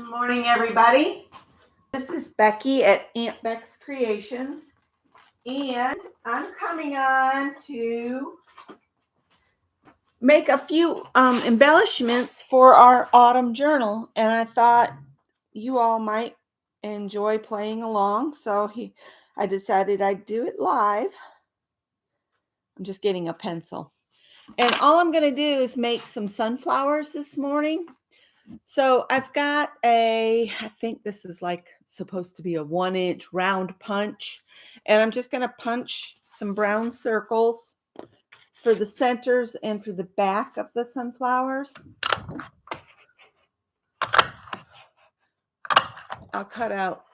Morning, everybody. This is Becky at Aunt Beck's Creations, and I'm coming on to make a few embellishments for our autumn journal, and I thought you all might enjoy playing along, so I decided I'd do it live. I'm just getting a pencil, and all I'm going to do is make some sunflowers this morning. So I've got I think this is like supposed to be a 1-inch round punch. And I'm just going to punch some brown circles for the centers and for the back of the sunflowers. I'll cut out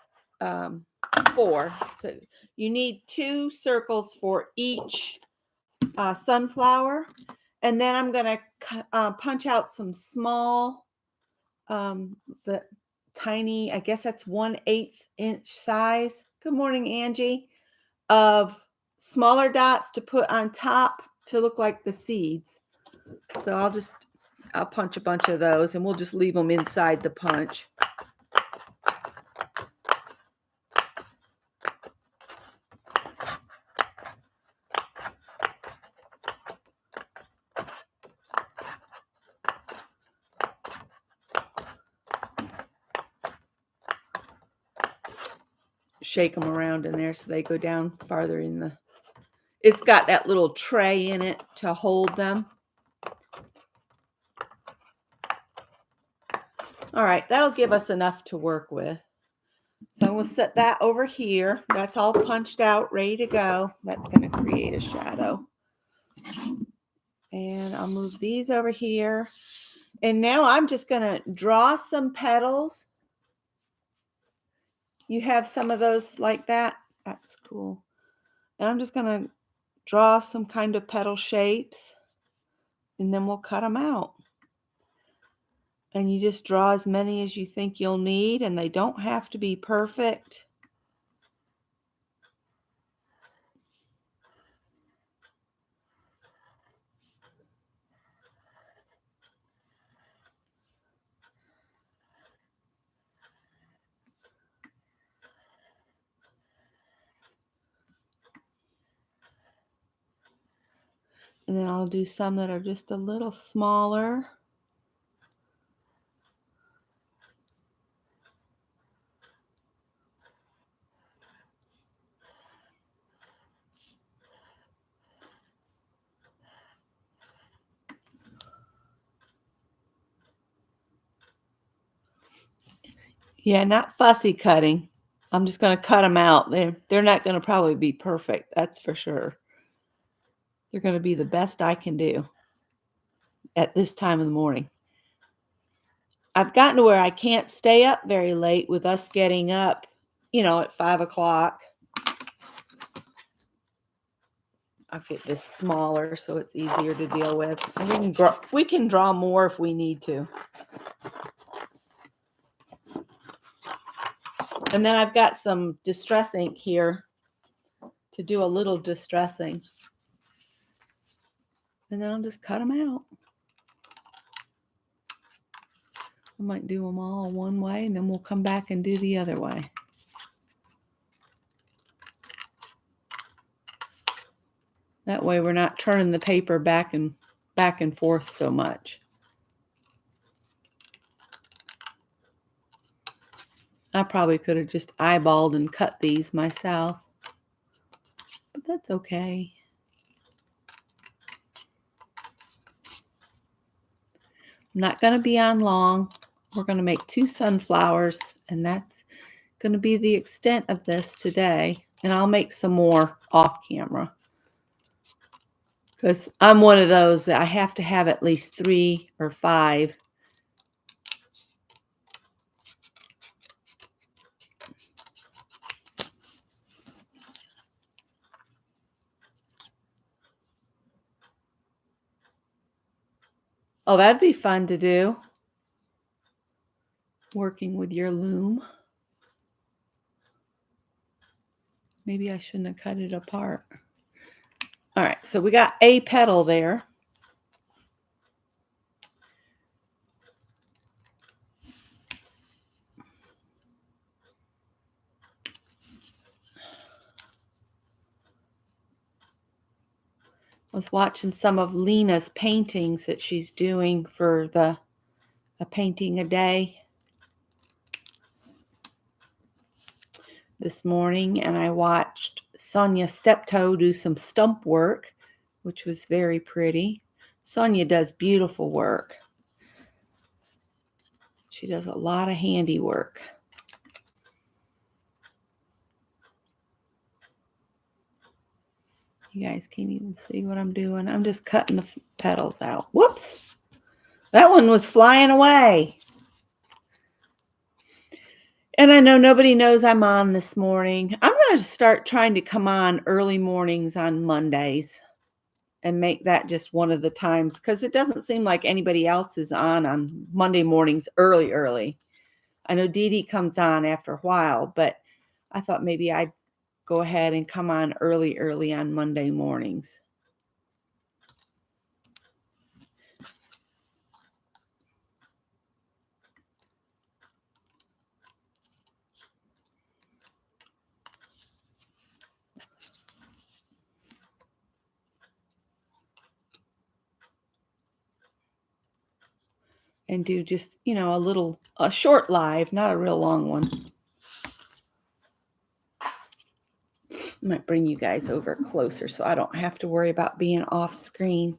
4. So you need 2 circles for each sunflower. And then I'm going to punch out some small the tiny, I guess that's 1/8 inch size. Good morning, Angie. Of smaller dots to put on top to look like the seeds. So I'll punch a bunch of those and we'll just leave them inside the punch. Shake them around in there so they go down farther in the... It's got that little tray in it to hold them. All right, that'll give us enough to work with. So we'll set that over here. That's all punched out, ready to go. That's going to create a shadow. And I'll move these over here. And now I'm just going to draw some petals. You have some of those like that. That's cool. And I'm just going to draw some kind of petal shapes. And then we'll cut them out. And you just draw as many as you think you'll need. And they don't have to be perfect. And then I'll do some that are just a little smaller. Yeah, not fussy cutting. I'm just going to cut them out. They're not going to probably be perfect. That's for sure. They're going to be the best I can do at this time of the morning. I've gotten to where I can't stay up very late with us getting up, at 5 o'clock. I'll get this smaller so it's easier to deal with. And we can draw more if we need to. And then I've got some distress ink here to do a little distressing. And then I'll just cut them out. I might do them all one way and then we'll come back and do the other way. That way we're not turning the paper back and forth so much. I probably could have just eyeballed and cut these myself, but that's okay. I'm not going to be on long. We're going to make 2 sunflowers, and that's going to be the extent of this today. And I'll make some more off camera because I'm one of those that I have to have at least 3 or 5. Oh, that'd be fun to do. Working with your loom. Maybe I shouldn't have cut it apart. All right, so we got a petal there. was watching some of Lena's paintings that she's doing for a painting a day this morning, and I watched Sonia Steptoe do some stump work, which was very pretty. Sonia does beautiful work. She does a lot of handiwork. You guys can't even see what I'm doing. I'm just cutting the petals out. Whoops! That one was flying away. And I know nobody knows I'm on this morning. I'm going to start trying to come on early mornings on Mondays and make that just one of the times, because it doesn't seem like anybody else is on Monday mornings early. I know Dee Dee comes on after a while, but I thought maybe I'd go ahead and come on early on Monday mornings. And do just, a short live, not a real long one. I might bring you guys over closer so I don't have to worry about being off screen.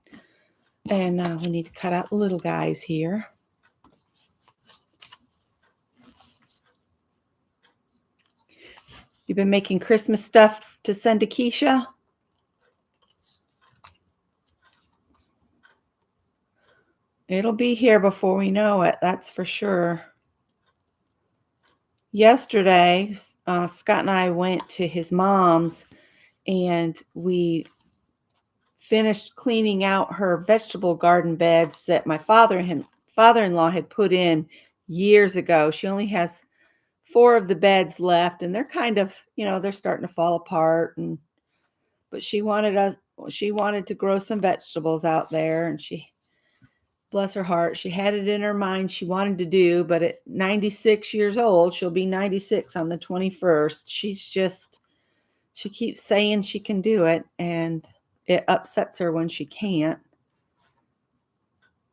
And we need to cut out the little guys here. You've been making Christmas stuff to send to Keisha? It'll be here before we know it, that's for sure. Yesterday, Scott and I went to his mom's, and we finished cleaning out her vegetable garden beds that my father-in-law had put in years ago. She only has 4 of the beds left, and they're kind of, they're starting to fall apart. But she wanted to grow some vegetables out there, and she, bless her heart, she had it in her mind she wanted to do, but at 96 years old, she'll be 96 on the 21st. She keeps saying she can do it, and it upsets her when she can't.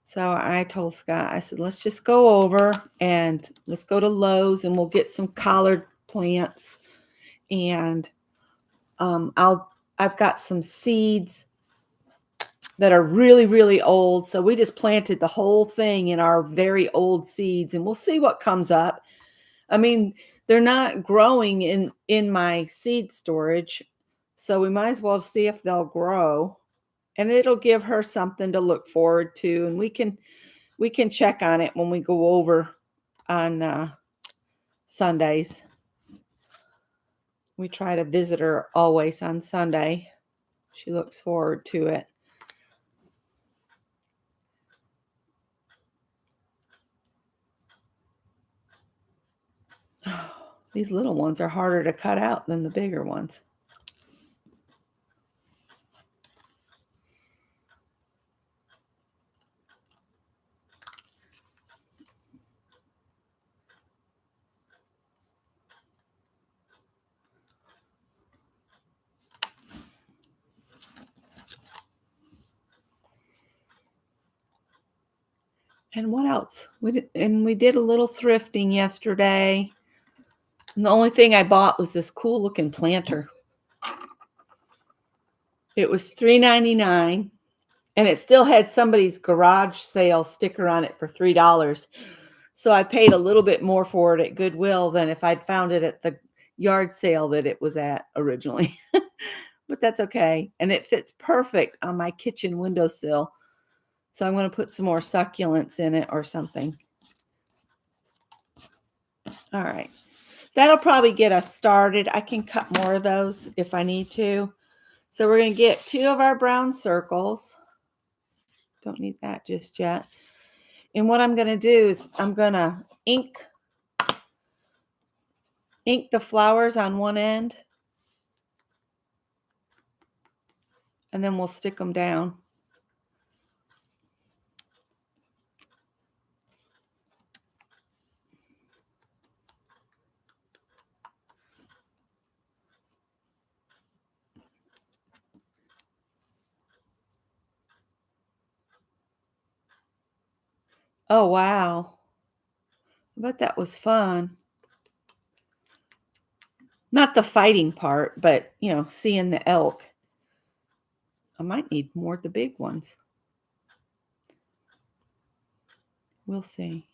So I told Scott, I said, let's just go over and let's go to Lowe's and we'll get some collard plants. And I've got some seeds that are really, really old. So we just planted the whole thing in our very old seeds, and we'll see what comes up. I mean, they're not growing in my seed storage, so we might as well see if they'll grow, and it'll give her something to look forward to, and we can check on it when we go over on Sundays. We try to visit her always on Sunday. She looks forward to it. These little ones are harder to cut out than the bigger ones. And what else? We did a little thrifting yesterday. And the only thing I bought was this cool looking planter. It was $3.99, and it still had somebody's garage sale sticker on it for $3. So I paid a little bit more for it at Goodwill than if I'd found it at the yard sale that it was at originally. But that's okay. And it fits perfect on my kitchen windowsill. So I'm going to put some more succulents in it or something. All right. That'll probably get us started. I can cut more of those if I need to. So we're going to get 2 of our brown circles. Don't need that just yet. And what I'm going to do is I'm going to ink the flowers on one end. And then we'll stick them down. Oh, wow. I bet that was fun. Not the fighting part, but, you know, seeing the elk. I might need more of the big ones. We'll see.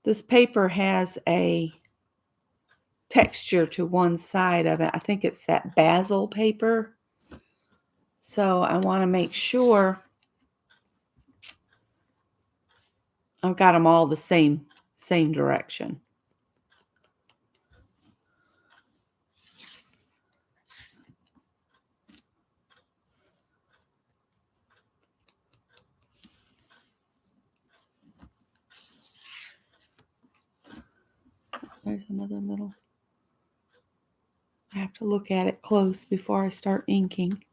This paper has a texture to one side of it. I think it's that basil paper. So I want to make sure I've got them all the same direction. There's another little. I have to look at it close before I start inking.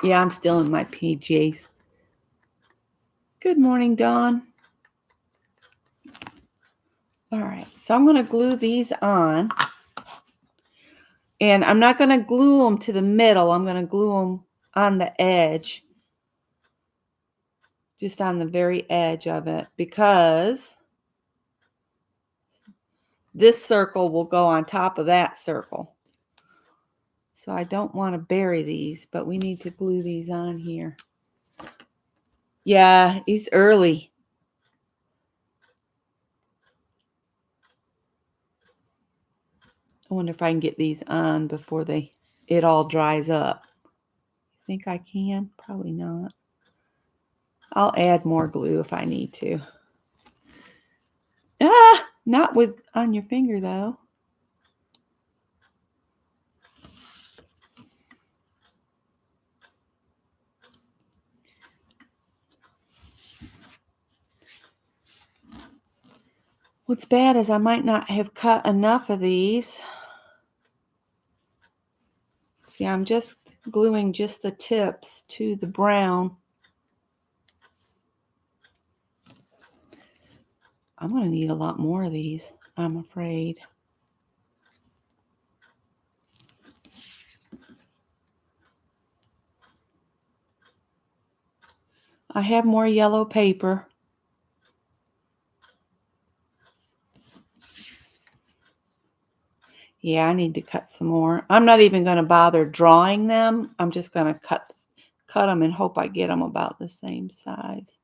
Yeah, I'm still in my PJs. Good morning, Dawn. All right, so I'm going to glue these on. And I'm not going to glue them to the middle. I'm going to glue them on the edge. Just on the very edge of it, because this circle will go on top of that circle. So I don't want to bury these, but we need to glue these on here. Yeah, he's early. I wonder if I can get these on before it all dries up. Think I can? Probably not. I'll add more glue if I need to. Not on your finger though. What's bad is I might not have cut enough of these. See, I'm just gluing just the tips to the brown. I'm going to need a lot more of these, I'm afraid. I have more yellow paper. Yeah, I need to cut some more. I'm not even going to bother drawing them. I'm just going to cut them and hope I get them about the same size.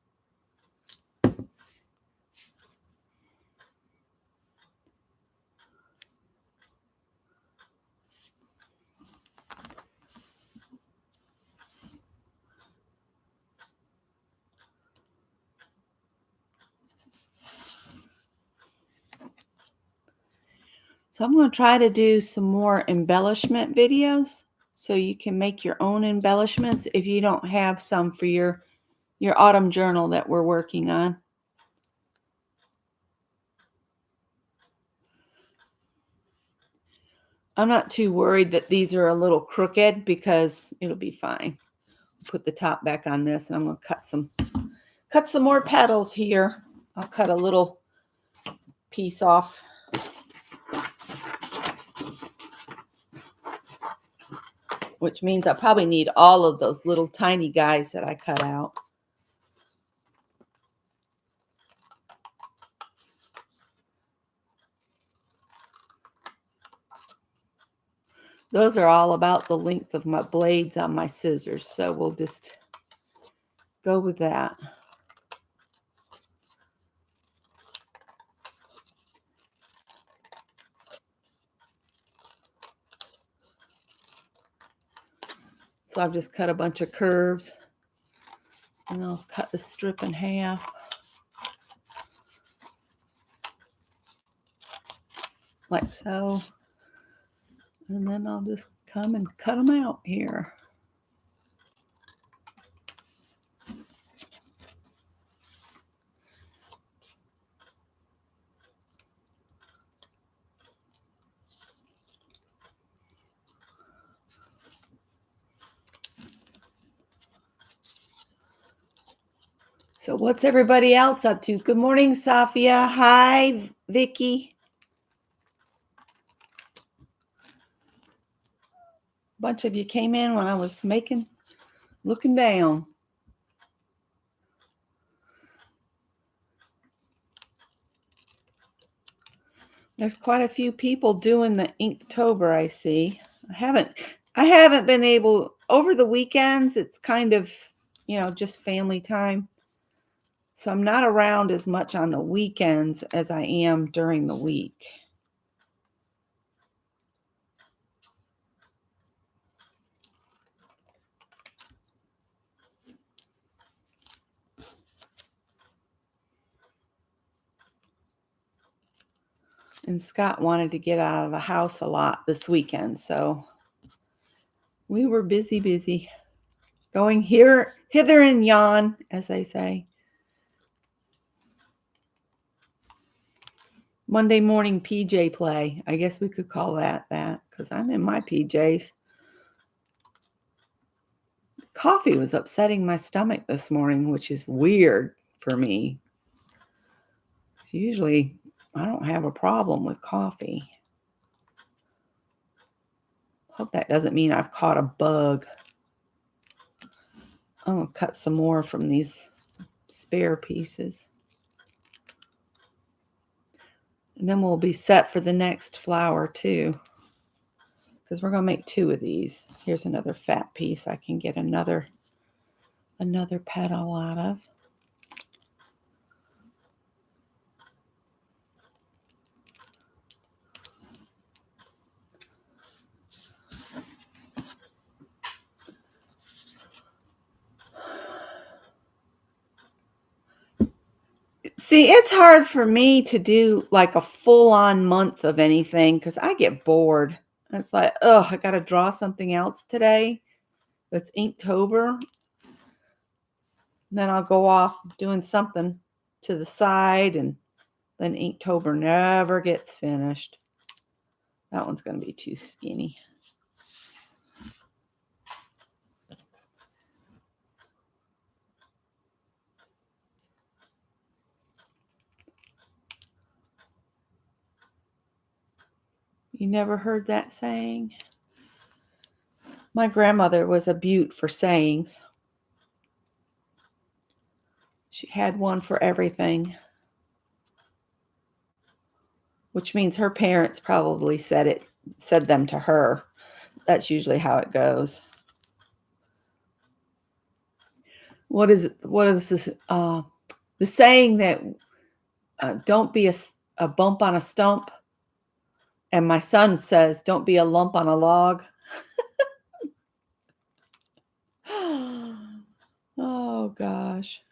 So I'm going to try to do some more embellishment videos so you can make your own embellishments if you don't have some for your autumn journal that we're working on. I'm not too worried that these are a little crooked because it'll be fine. Put the top back on this, and I'm going to cut some more petals here. I'll cut a little piece off. Which means I probably need all of those little tiny guys that I cut out. Those are all about the length of my blades on my scissors, so we'll just go with that. So I've just cut a bunch of curves, and I'll cut the strip in half. Like so. And then I'll just come and cut them out here. So what's everybody else up to? Good morning, Safia. Hi, Vicky. bunch of you came in when I was looking down. There's quite a few people doing the Inktober, I see. I haven't been able, over the weekends, it's kind of, just family time. So I'm not around as much on the weekends as I am during the week. And Scott wanted to get out of the house a lot this weekend, so we were busy. Going hither and yon, as they say. Monday morning PJ play. I guess we could call that because I'm in my PJs. Coffee was upsetting my stomach this morning, which is weird for me. Usually, I don't have a problem with coffee. Hope that doesn't mean I've caught a bug. I'm going to cut some more from these spare pieces. And then we'll be set for the next flower too. Because we're going to make 2 of these. Here's another fat piece I can get another petal out of. See, it's hard for me to do like a full-on month of anything because I get bored. It's like, I got to draw something else today that's Inktober. Then I'll go off doing something to the side, and then Inktober never gets finished. That one's going to be too skinny. You never heard that saying? My grandmother was a beaut for sayings. She had one for everything, which means her parents probably said them to her. That's usually how it goes. What is this? The saying that don't be a bump on a stump. And my son says, don't be a lump on a log. Oh, gosh.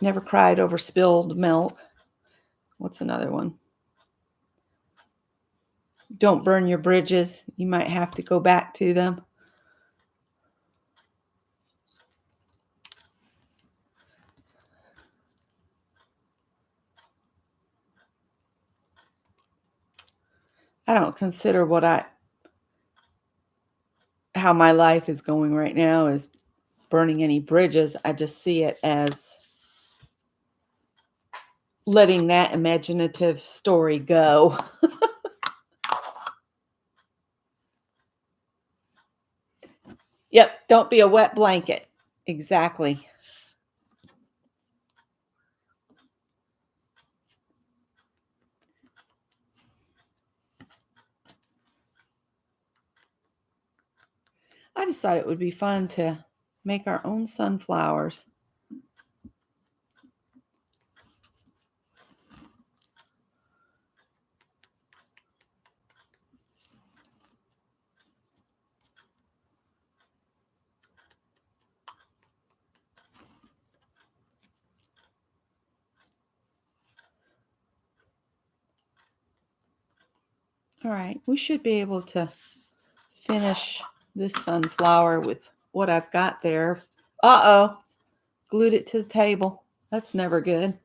Never cried over spilled milk. What's another one? Don't burn your bridges. You might have to go back to them. I don't consider how my life is going right now is burning any bridges. I just see it as letting that imaginative story go. Yep, don't be a wet blanket. Exactly. I just thought it would be fun to make our own sunflowers. All right, we should be able to finish this sunflower with what I've got there. Uh-oh, glued it to the table. That's never good.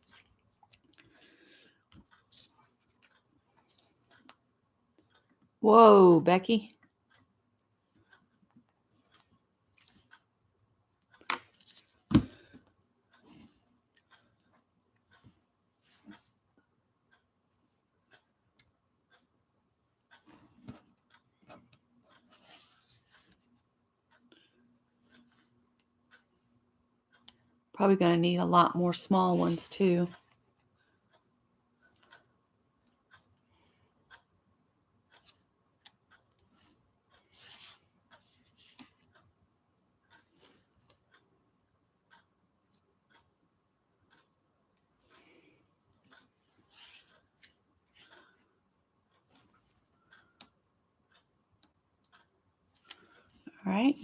Whoa, Becky. Probably going to need a lot more small ones too. All right.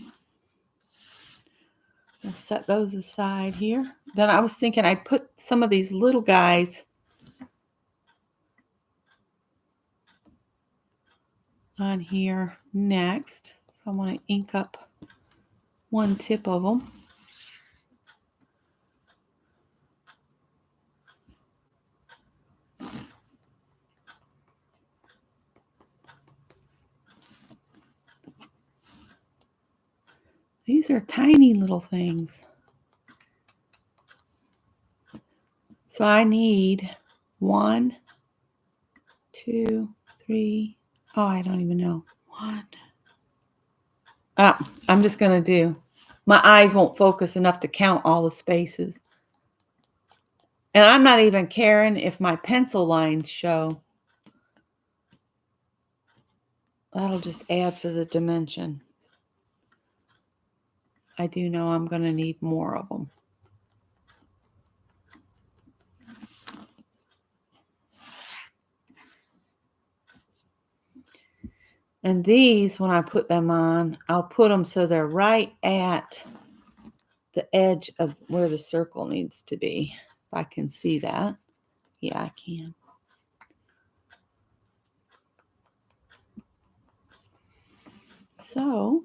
I'll set those aside here. Then I was thinking I'd put some of these little guys on here next. So I want to ink up one tip of them. These are tiny little things. So I need 1, 2, 3. Oh, I don't even know. 1. I'm just going to do. My eyes won't focus enough to count all the spaces. And I'm not even caring if my pencil lines show. That'll just add to the dimension. I do know I'm going to need more of them. And these, when I put them on, I'll put them so they're right at the edge of where the circle needs to be. If I can see that. Yeah, I can. So,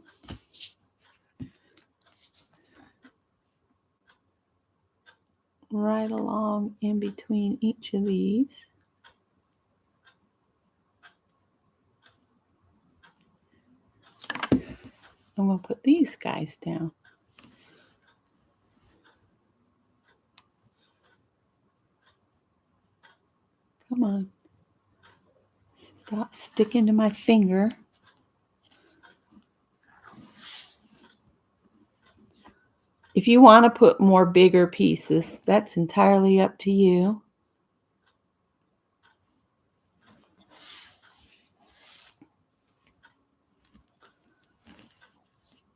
right along in between each of these. I'm going to put these guys down. Come on. Stop sticking to my finger. If you want to put more bigger pieces, that's entirely up to you.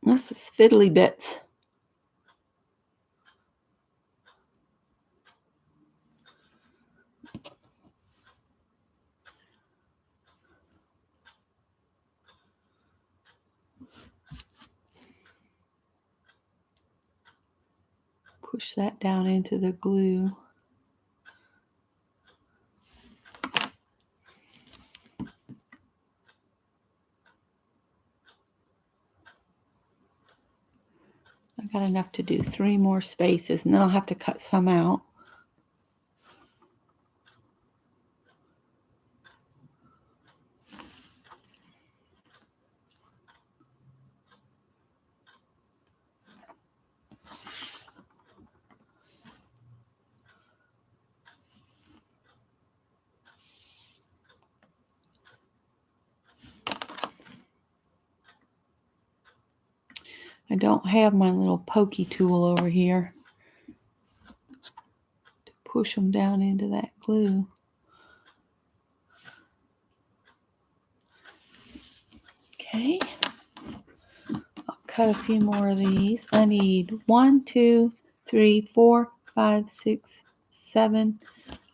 This is fiddly bits. Push that down into the glue. I got enough to do 3 more spaces, and then I'll have to cut some out. I don't have my little pokey tool over here to push them down into that glue. Okay. I'll cut a few more of these. I need 1, 2, 3, 4, 5, 6, 7,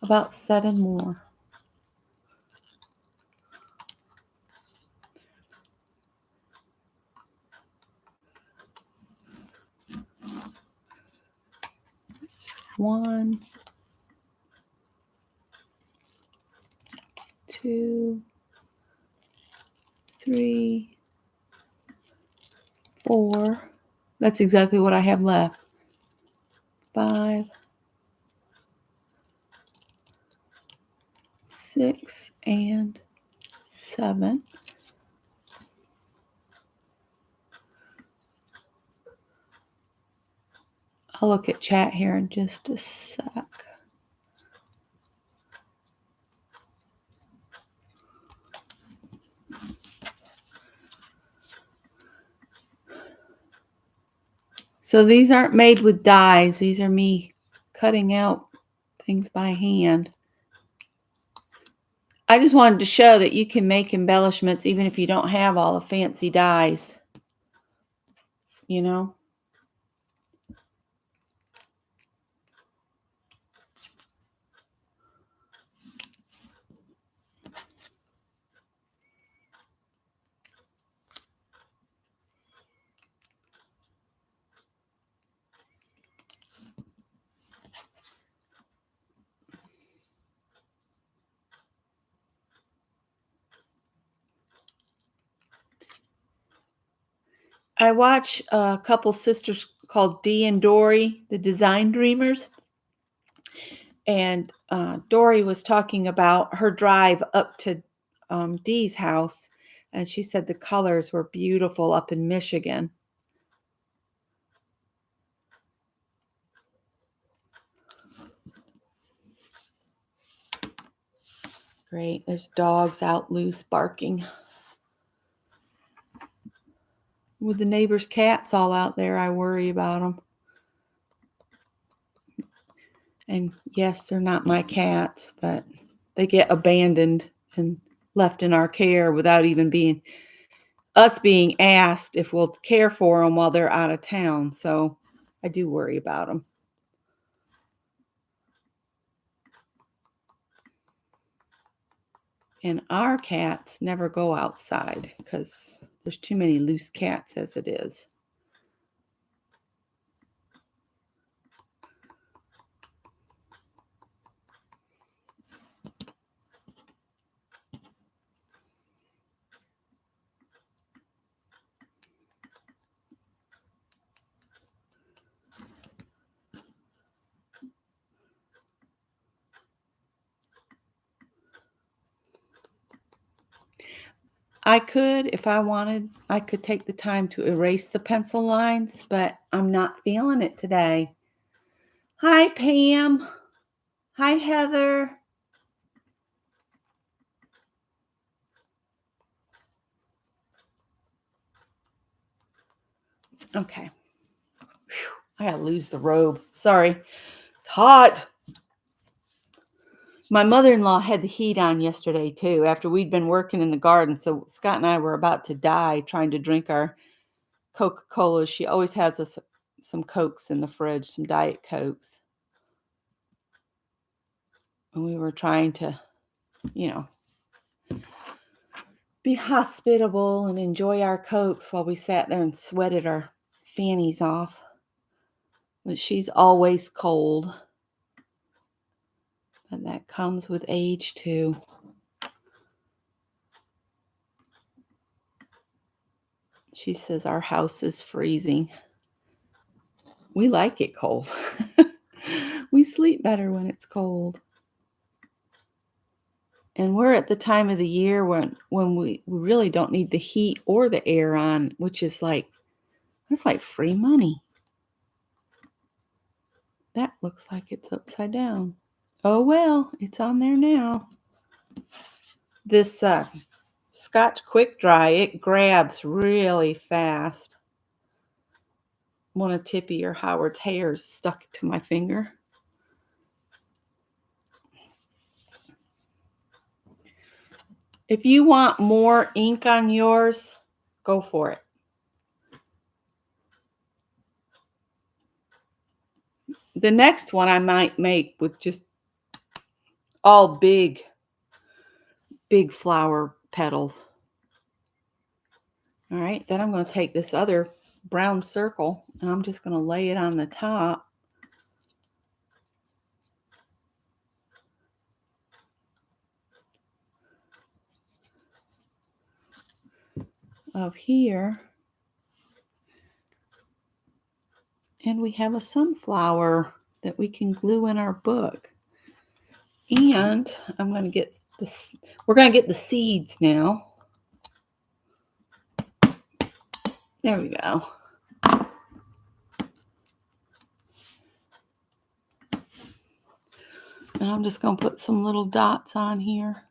about 7 more. One, 2, 3, 4. That's exactly what I have left. 5, 6, and 7. I'll look at chat here in just a sec. So these aren't made with dies. These are me cutting out things by hand. I just wanted to show that you can make embellishments even if you don't have all the fancy dies, you know. I watch a couple sisters called Dee and Dory, the Design Dreamers. And Dory was talking about her drive up to Dee's house. And she said the colors were beautiful up in Michigan. Great. There's dogs out loose barking. With the neighbors' cats all out there, I worry about them. And yes, they're not my cats, but they get abandoned and left in our care without even being asked if we'll care for them while they're out of town. So I do worry about them. And our cats never go outside because there's too many loose cats as it is. I could, if I wanted, I could take the time to erase the pencil lines, but I'm not feeling it today. Hi, Pam. Hi, Heather. Okay. Whew, I gotta lose the robe. Sorry. It's hot. My mother-in-law had the heat on yesterday too, after we'd been working in the garden. So Scott and I were about to die trying to drink our Coca-Cola. She always has us some Cokes in the fridge, some Diet Cokes. And we were trying to, you know, be hospitable and enjoy our Cokes while we sat there and sweated our fannies off. But she's always cold. But that comes with age too. She says our house is freezing. We like it cold. We sleep better when it's cold. And we're at the time of the year when we really don't need the heat or the air on, which is that's like free money. That looks like it's upside down. Oh well, it's on there now. This Scotch Quick Dry, it grabs really fast. One of Tippy or Howard's hairs stuck to my finger. If you want more ink on yours, go for it. The next one I might make with just all big flower petals. All right, then I'm going to take this other brown circle and I'm just going to lay it on the top. Of here. And we have a sunflower that we can glue in our book. And I'm going to get this, we're going to get the seeds now. There we go. And I'm just going to put some little dots on here.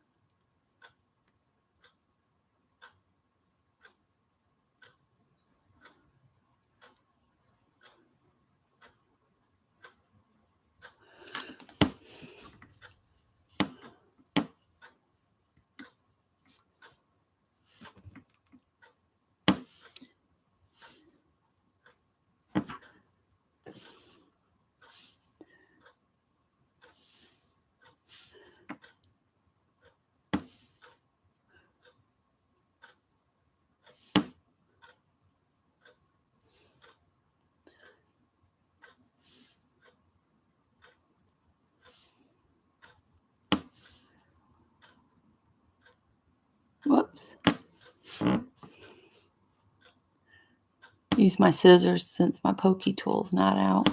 Use my scissors since my pokey tool's not out.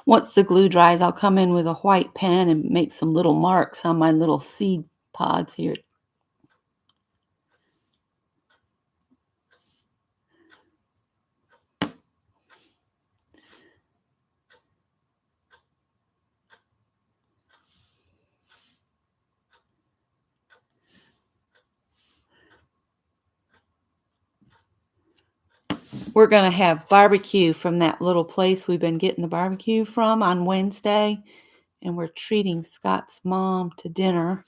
Once the glue dries, I'll come in with a white pen and make some little marks on my little seed pods here. We're going to have barbecue from that little place we've been getting the barbecue from on Wednesday. And we're treating Scott's mom to dinner.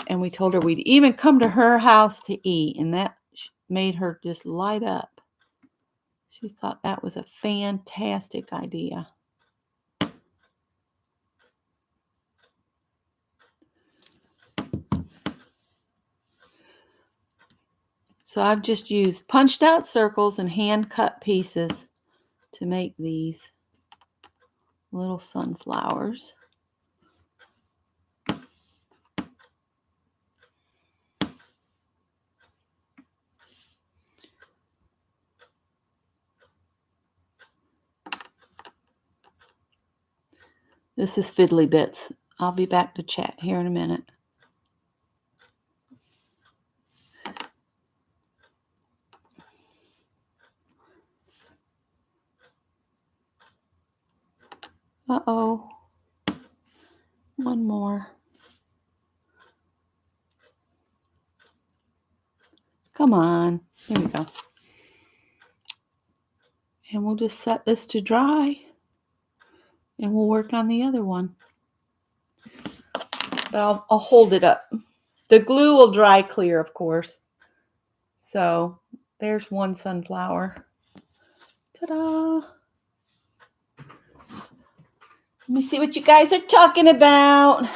And we told her we'd even come to her house to eat. And that made her just light up. She thought that was a fantastic idea. So I've just used punched out circles and hand cut pieces to make these little sunflowers. This is Fiddly Bits. I'll be back to chat here in a minute. Uh-oh. One more. Come on. Here we go. And we'll just set this to dry. And we'll work on the other one. But I'll hold it up. The glue will dry clear, of course. So there's one sunflower. Ta-da! Let me see what you guys are talking about.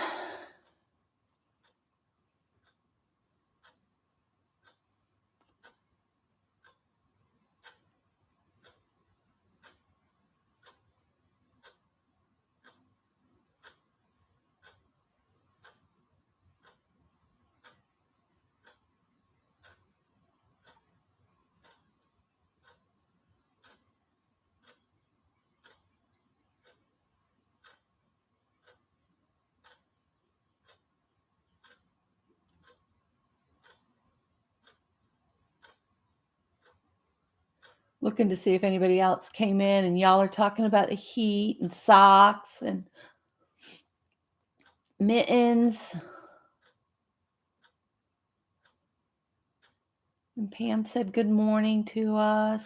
Looking to see if anybody else came in, and y'all are talking about the heat and socks and mittens. And Pam said good morning to us.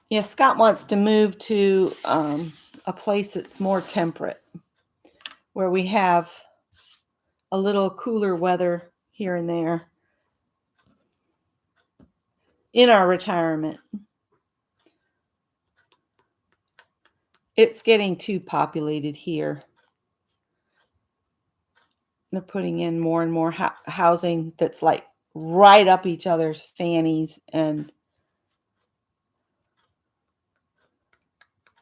Yeah, Scott wants to move to a place that's more temperate, where we have a little cooler weather here and there in our retirement. It's getting too populated here. They're putting in more and more housing that's like right up each other's fannies, and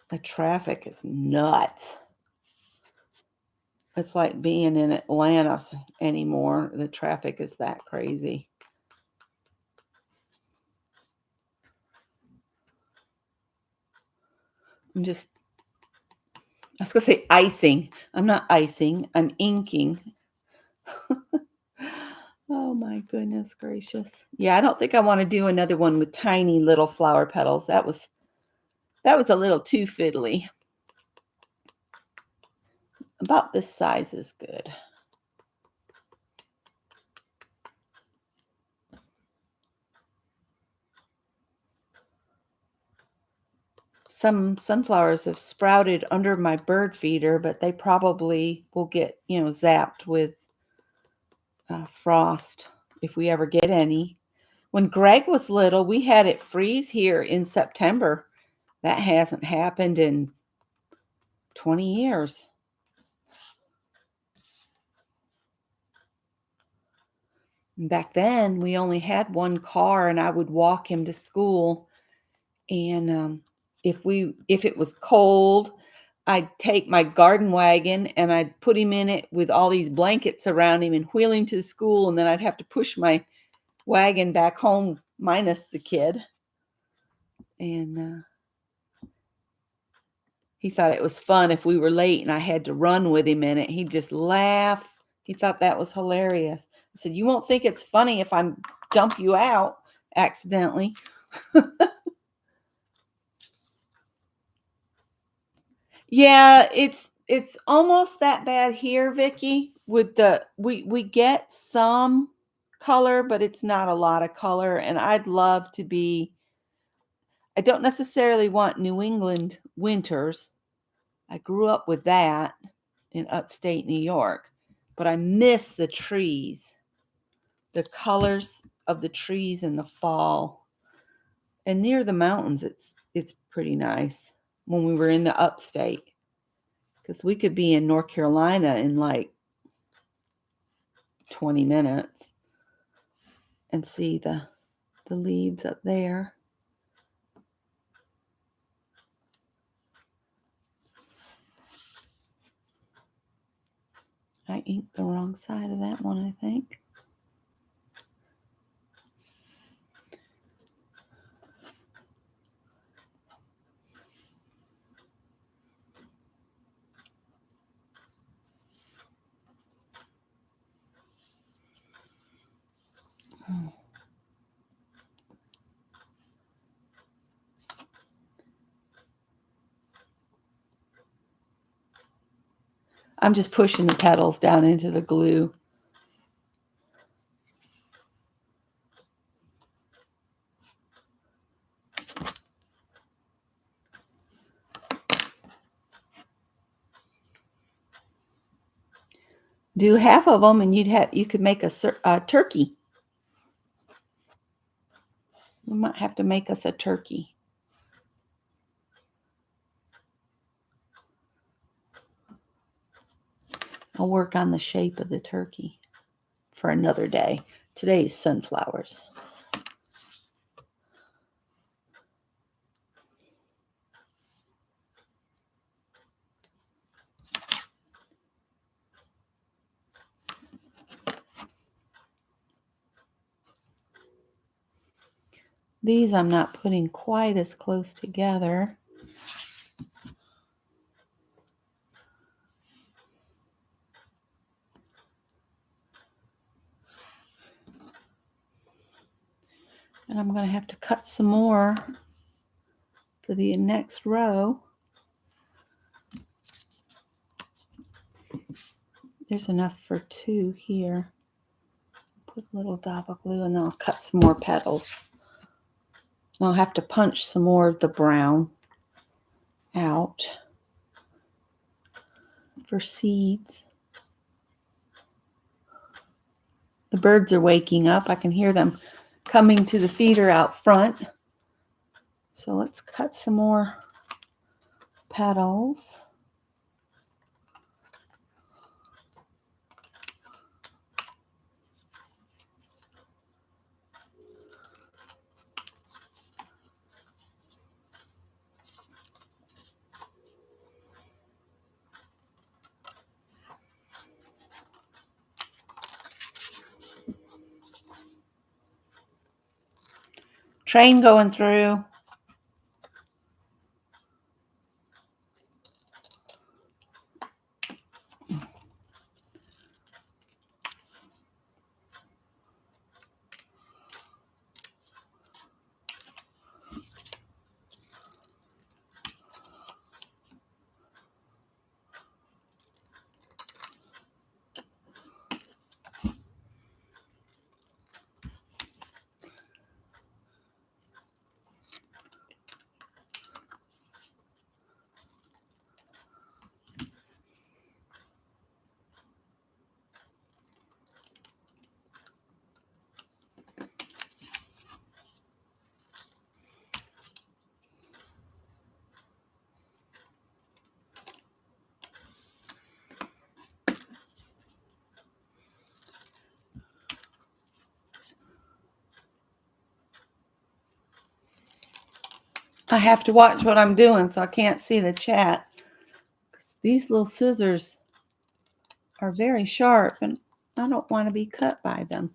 the traffic is nuts. It's like being in Atlanta anymore. The traffic is that crazy. I was going to say icing. I'm not icing. I'm inking. Oh my goodness gracious. Yeah, I don't think I want to do another one with tiny little flower petals. That was a little too fiddly. About this size is good. Some sunflowers have sprouted under my bird feeder, but they probably will get, zapped with frost if we ever get any. When Greg was little, we had it freeze here in September. That hasn't happened in 20 years. Back then, we only had one car, and I would walk him to school. And if it was cold, I'd take my garden wagon and I'd put him in it with all these blankets around him and wheel him to school, and then I'd have to push my wagon back home minus the kid. And he thought it was fun if we were late and I had to run with him in it. He'd just laugh. He thought that was hilarious. I said, "You won't think it's funny if I dump you out accidentally." Yeah, it's almost that bad here, Vicky. With the we get some color, but it's not a lot of color. And I'd love to be. I don't necessarily want New England winters. I grew up with that in upstate New York, but I miss the trees, the colors of the trees in the fall. And near the mountains, it's pretty nice when we were in the upstate. Because we could be in North Carolina in like 20 minutes and see the leaves up there. I inked the wrong side of that one, I think. I'm just pushing the petals down into the glue. Do half of them, and you could make a turkey. We might have to make us a turkey. I'll work on the shape of the turkey for another day. Today is sunflowers. These I'm not putting quite as close together. And I'm going to have to cut some more for the next row. There's enough for 2 here. Put a little dab of glue and I'll cut some more petals. And I'll have to punch some more of the brown out for seeds. The birds are waking up. I can hear them coming to the feeder out front. So let's cut some more petals. Train going through. I have to watch what I'm doing so I can't see the chat. These little scissors are very sharp and I don't want to be cut by them.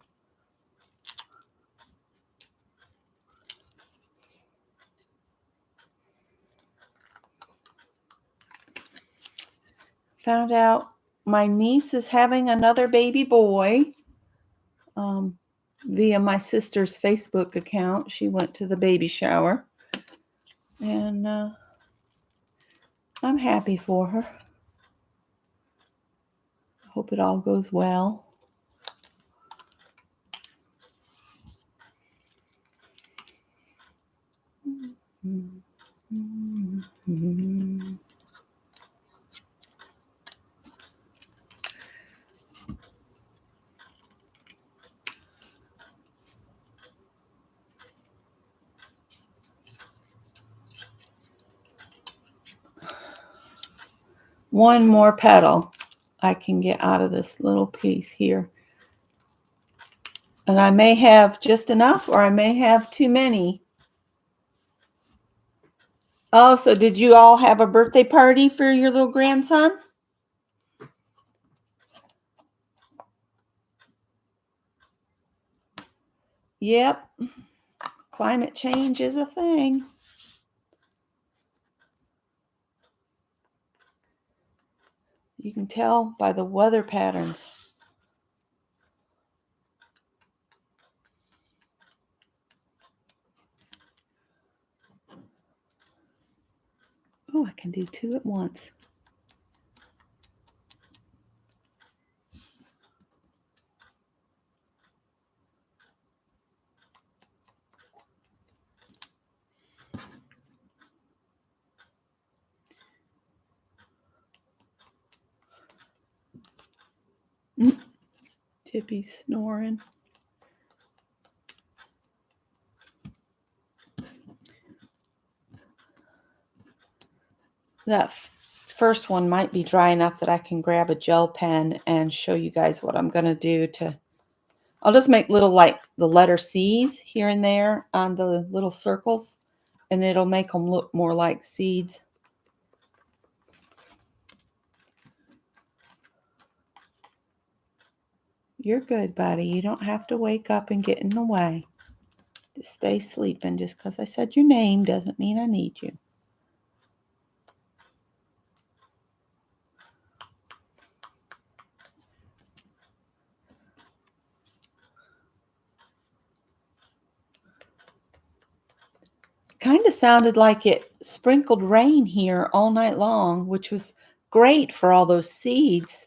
Found out my niece is having another baby boy via my sister's Facebook account. She went to the baby shower. And I'm happy for her. Hope it all goes well. One more petal I can get out of this little piece here. And I may have just enough or I may have too many. Oh, so did you all have a birthday party for your little grandson? Yep. Climate change is a thing. You can tell by the weather patterns. Oh, I can do two at once. Tippy's snoring. That first one might be dry enough that I can grab a gel pen and show you guys what I'm going to do to... I'll just make little like the letter C's here and there on the little circles, and it'll make them look more like seeds. You're good, buddy. You don't have to wake up and get in the way. Just stay sleeping. Just because I said your name doesn't mean I need you. Kind of sounded like it sprinkled rain here all night long, which was great for all those seeds.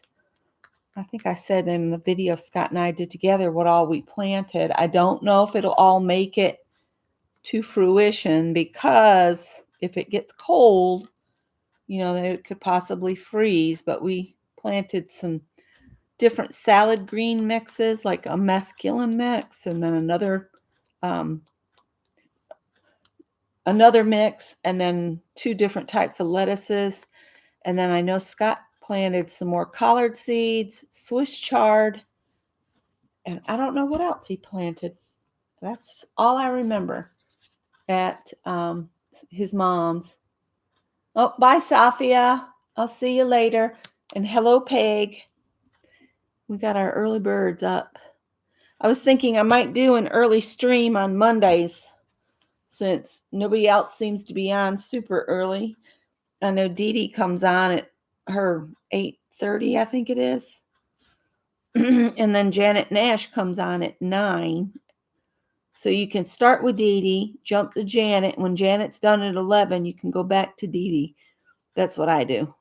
I think I said in the video Scott and I did together what all we planted. I don't know if it'll all make it to fruition because if it gets cold, you know, it could possibly freeze. But we planted some different salad green mixes, like a mesclun mix, and then another mix, and then two different types of lettuces. And then I know Scott planted some more collard seeds, Swiss chard, and I don't know what else he planted. That's all I remember at his mom's. Oh, bye, Sophia. I'll see you later. And hello, Peg. We got our early birds up. I was thinking I might do an early stream on Mondays since nobody else seems to be on super early. I know Dee Dee comes on at her 8:30, I think it is. And then Janet Nash comes on at 9. So you can start with Dee Dee, jump to Janet. When Janet's done at 11, you can go back to Dee Dee. That's what I do.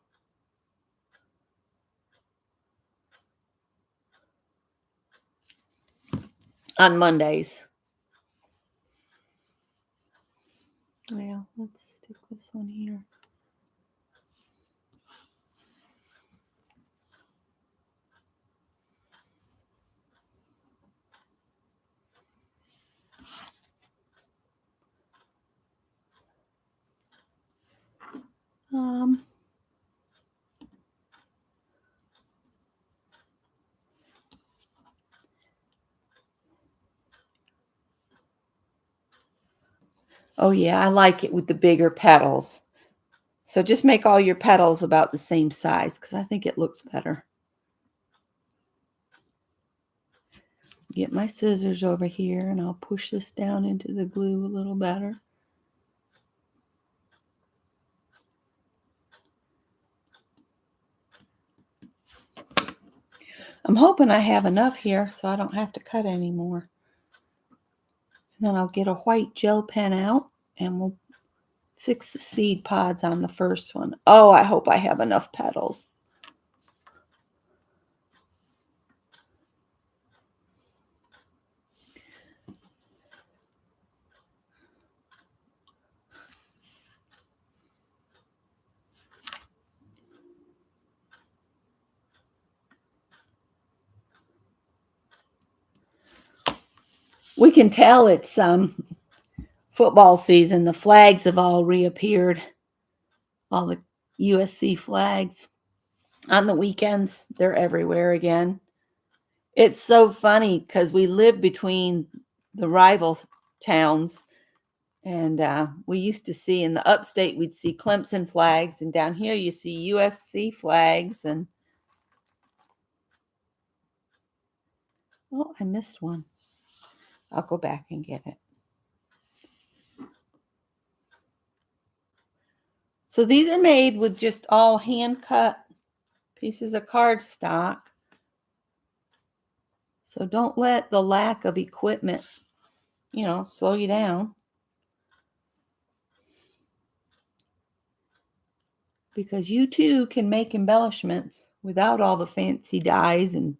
On Mondays. Well, let's stick this one here. Oh yeah, I like it with the bigger petals. So just make all your petals about the same size because I think it looks better. Get my scissors over here and I'll push this down into the glue a little better. I'm hoping I have enough here so I don't have to cut anymore. And then I'll get a white gel pen out and we'll fix the seed pods on the first one. Oh, I hope I have enough petals. We can tell it's football season. The flags have all reappeared. All the USC flags. On the weekends, they're everywhere again. It's so funny because we live between the rival towns. And we used to see in the upstate, we'd see Clemson flags. And down here, you see USC flags. And oh, I missed one. I'll go back and get it. So these are made with just all hand cut pieces of cardstock. So don't let the lack of equipment, slow you down. Because you too can make embellishments without all the fancy dyes and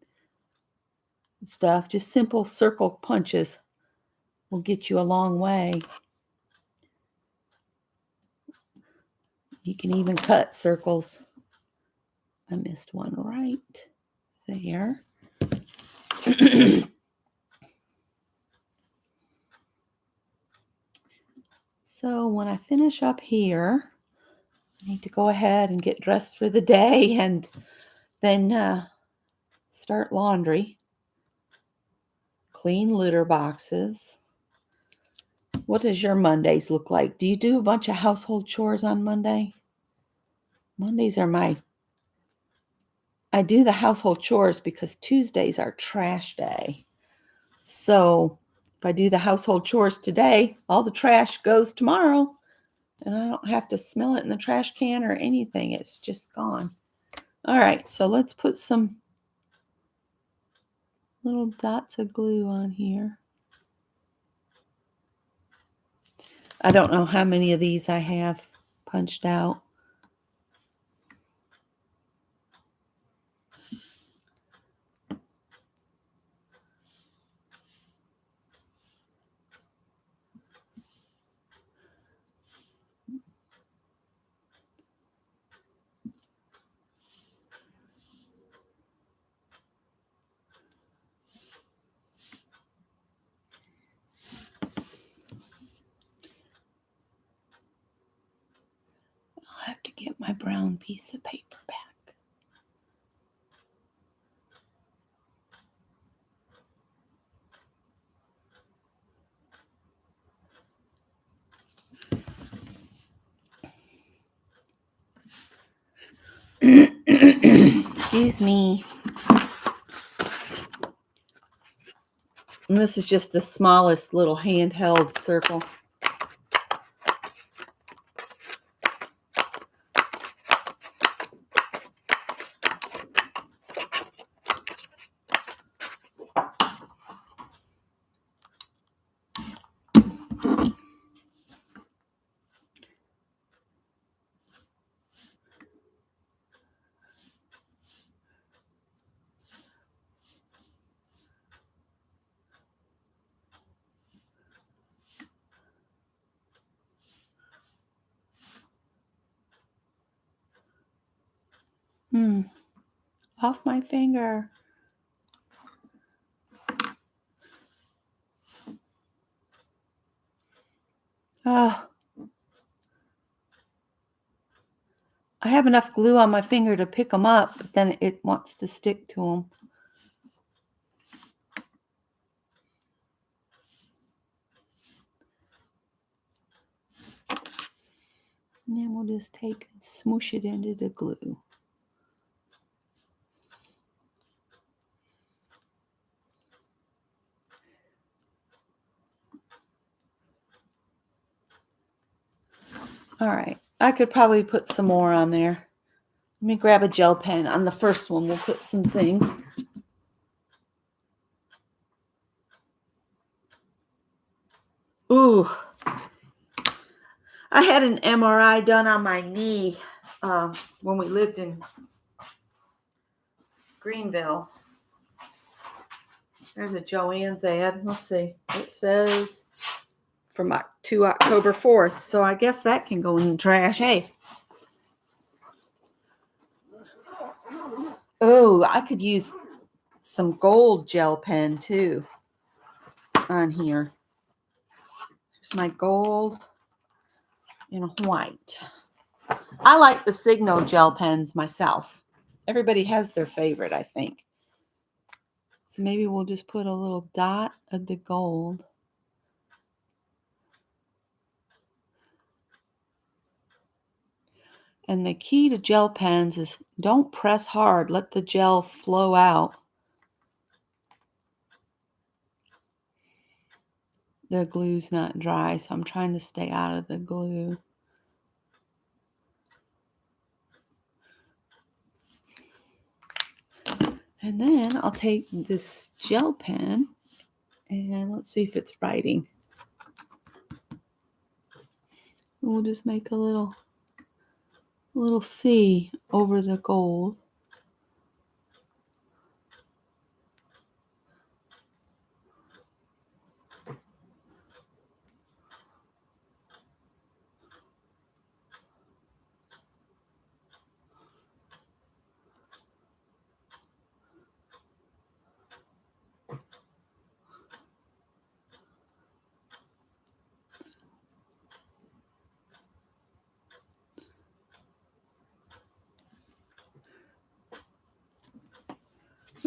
stuff. Just simple circle punches will get you a long way. You can even cut circles. I missed one right there. So when I finish up here, I need to go ahead and get dressed for the day and then start laundry. Clean litter boxes. What does your Mondays look like? Do you do a bunch of household chores on Monday? Mondays are I do the household chores because Tuesdays are trash day. So if I do the household chores today, all the trash goes tomorrow. And I don't have to smell it in the trash can or anything. It's just gone. All right, so let's put some little dots of glue on here. I don't know how many of these I have punched out. I'll have to get my brown piece of paper back. Excuse me. And this is just the smallest little handheld circle. Off my finger. Oh, I have enough glue on my finger to pick them up, but then it wants to stick to them. And then we'll just take and smoosh it into the glue. All right, I could probably put some more on there. Let me grab a gel pen. On the first one, we'll put some things. Ooh, I had an MRI done on my knee when we lived in Greenville. There's a Joann's ad. Let's see. It says from to October 4th. So I guess that can go in the trash. Hey. Oh, I could use some gold gel pen too on here. Here's my gold and white. I like the Signal gel pens myself. Everybody has their favorite, I think. So maybe we'll just put a little dot of the gold. And the key to gel pens is don't press hard. Let the gel flow out. The glue's not dry, so I'm trying to stay out of the glue. And then I'll take this gel pen and let's see if it's writing. We'll just make a little C over the gold.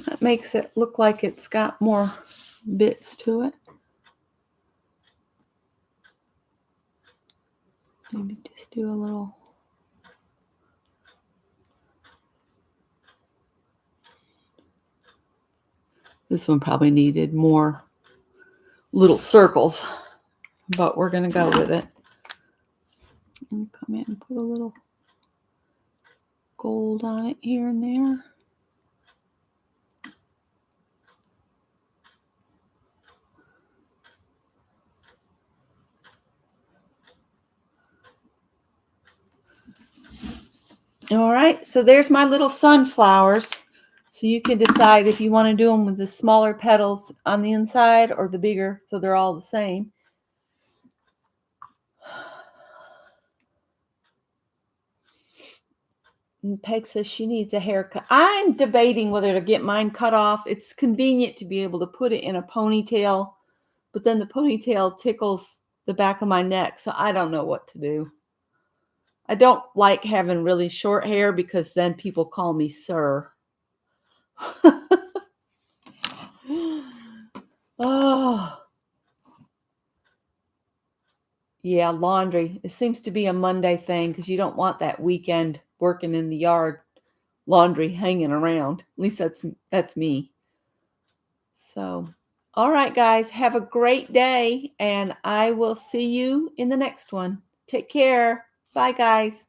That makes it look like it's got more bits to it. Maybe just do a little. This one probably needed more little circles, but we're going to go with it. And come in and put a little gold on it here and there. All right, so there's my little sunflowers. So you can decide if you want to do them with the smaller petals on the inside or the bigger, so they're all the same. And Peg says she needs a haircut. I'm debating whether to get mine cut off. It's convenient to be able to put it in a ponytail, but then the ponytail tickles the back of my neck, so I don't know what to do. I don't like having really short hair because then people call me sir. Oh. Yeah, laundry. It seems to be a Monday thing because you don't want that weekend working in the yard laundry hanging around. At least that's me. So, all right, guys, have a great day, and I will see you in the next one. Take care. Bye, guys.